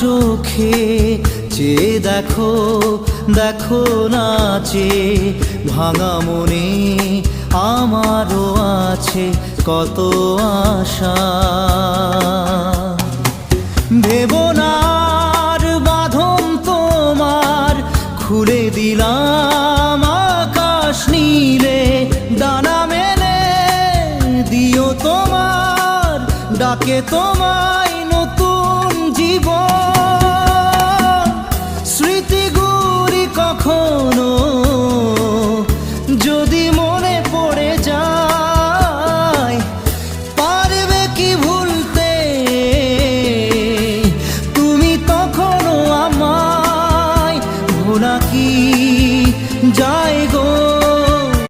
চোখে চেয়ে দেখো, দেখো নাচে ভাঙা মনে আমারও আছে কত আশা। ভেবনার বাঁধন তোমার খুলে দিলাম আকাশ নীলে, ডানা মেলে দিও তোমার ডাকে তোমায় নতুন জীবন। স্মৃতিগুলি কখনো যদি